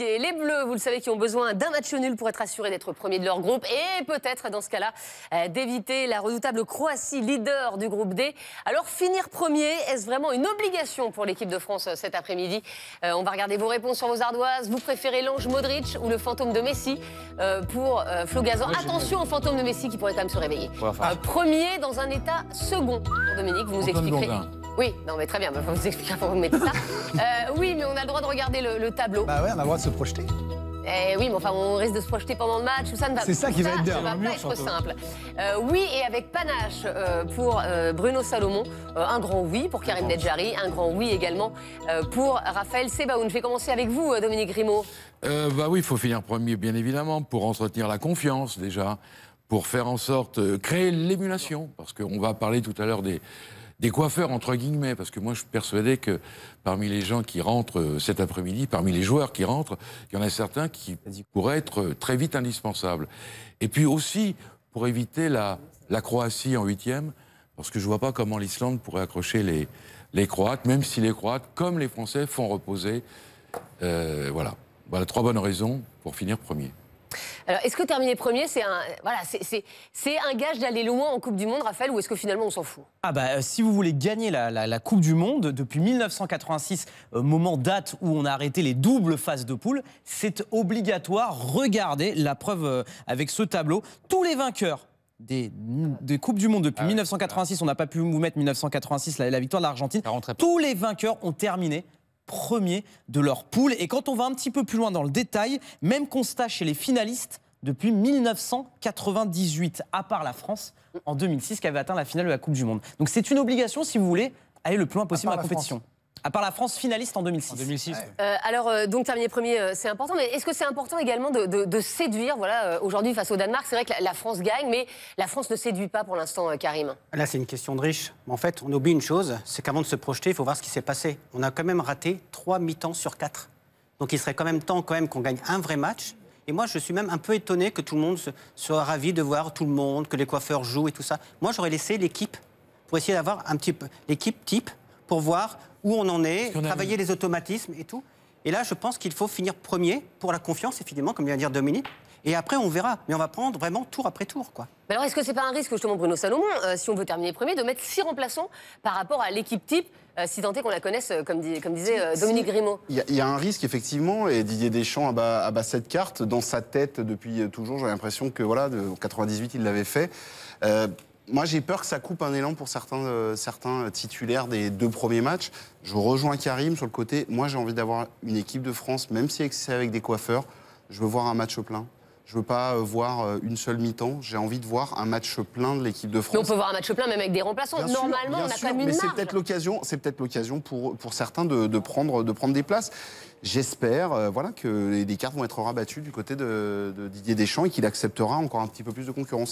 Et les Bleus, vous le savez, qui ont besoin d'un match nul pour être assurés d'être premiers de leur groupe et peut-être dans ce cas-là d'éviter la redoutable Croatie, leader du groupe D. Alors finir premier, est-ce vraiment une obligation pour l'équipe de France cet après-midi? On va regarder vos réponses sur vos ardoises. Vous préférez l'ange Modric ou le fantôme de Messi pour Flo Gazan? Attention au fantôme de Messi qui pourrait quand même se réveiller. Premier dans un état second. Pour Dominique, vous nous expliquerez. Oui, non mais très bien, il faut vous expliquer pourquoi vous mettez ça. Oui, mais on a le droit de regarder le tableau. Bah ouais, on a le droit de se projeter. Oui, mais enfin, on risque de se projeter pendant le match. Ça ne va, c'est ça qui va être bien. Ça va pas être simple. Oui, et avec panache pour Bruno Salomon. Un grand oui pour Karim Nedjari. Un grand oui également pour Raphaël Sebaoun. Je vais commencer avec vous, Dominique Grimaud. Bah oui, il faut finir premier, bien évidemment, pour entretenir la confiance déjà, pour faire en sorte, créer l'émulation. Parce qu'on va parler tout à l'heure des coiffeurs, entre guillemets, parce que moi je suis persuadé que parmi les gens qui rentrent cet après-midi, parmi les joueurs qui rentrent, il y en a certains qui pourraient être très vite indispensables. Et puis aussi, pour éviter la Croatie en 8e, parce que je ne vois pas comment l'Islande pourrait accrocher les Croates, même si les Croates, comme les Français, font reposer. Voilà 3 bonnes raisons pour finir premier. Alors, est-ce que terminer premier, c'est un gage d'aller loin en Coupe du Monde, Raphaël, ou est-ce que finalement on s'en fout? Si vous voulez gagner la Coupe du Monde, depuis 1986, moment date où on a arrêté les doubles phases de poule, c'est obligatoire. Regardez la preuve avec ce tableau. Tous les vainqueurs des Coupes du Monde depuis 1986, on n'a pas pu vous mettre 1986, la victoire de l'Argentine, tous les vainqueurs ont terminé premiers de leur poule. Et quand on va un petit peu plus loin dans le détail, même constat chez les finalistes depuis 1998, à part la France en 2006 qui avait atteint la finale de la Coupe du Monde. Donc c'est une obligation si vous voulez aller le plus loin possible dans la compétition. À part la France finaliste en 2006. En 2006. Alors, donc, terminer premier, c'est important. Mais est-ce que c'est important également de séduire? Voilà, aujourd'hui, face au Danemark, c'est vrai que la France gagne, mais la France ne séduit pas pour l'instant, Karim. Là, c'est une question de riche. En fait, on oublie une chose, c'est qu'avant de se projeter, il faut voir ce qui s'est passé. On a quand même raté 3 mi-temps sur 4. Donc, il serait quand même temps qu'on gagne un vrai match. Et moi, je suis même un peu étonné que tout le monde soit ravi de voir tout le monde, que les coiffeurs jouent et tout ça. Moi, j'aurais laissé l'équipe pour essayer d'avoir un petit peu l'équipe type pour voir où on en est, travailler les automatismes et tout. Et là, je pense qu'il faut finir premier pour la confiance, évidemment, comme vient de dire Dominique. Et après, on verra. Mais on va prendre vraiment tour après tour, quoi. Mais alors, est-ce que c'est pas un risque, justement, Bruno Salomon, si on veut terminer premier, de mettre 6 remplaçants par rapport à l'équipe type, si tant est qu'on la connaisse, comme disait Dominique Grimaud? Il y a un risque, effectivement, et Didier Deschamps abat cette carte. Dans sa tête, depuis toujours, j'ai l'impression que, voilà, en 98, il l'avait fait. Moi, j'ai peur que ça coupe un élan pour certains titulaires des 2 premiers matchs. Je rejoins Karim sur le côté. Moi, j'ai envie d'avoir une équipe de France, même si c'est avec des coiffeurs. Je veux voir un match plein. Je veux pas voir une seule mi-temps. J'ai envie de voir un match plein de l'équipe de France. Mais on peut voir un match plein même avec des remplaçants. Bien Normalement, sûr, on a quand même une marge. C'est peut-être l'occasion pour certains de prendre des places. J'espère que les cartes vont être rabattues du côté de Didier Deschamps et qu'il acceptera encore un petit peu plus de concurrence.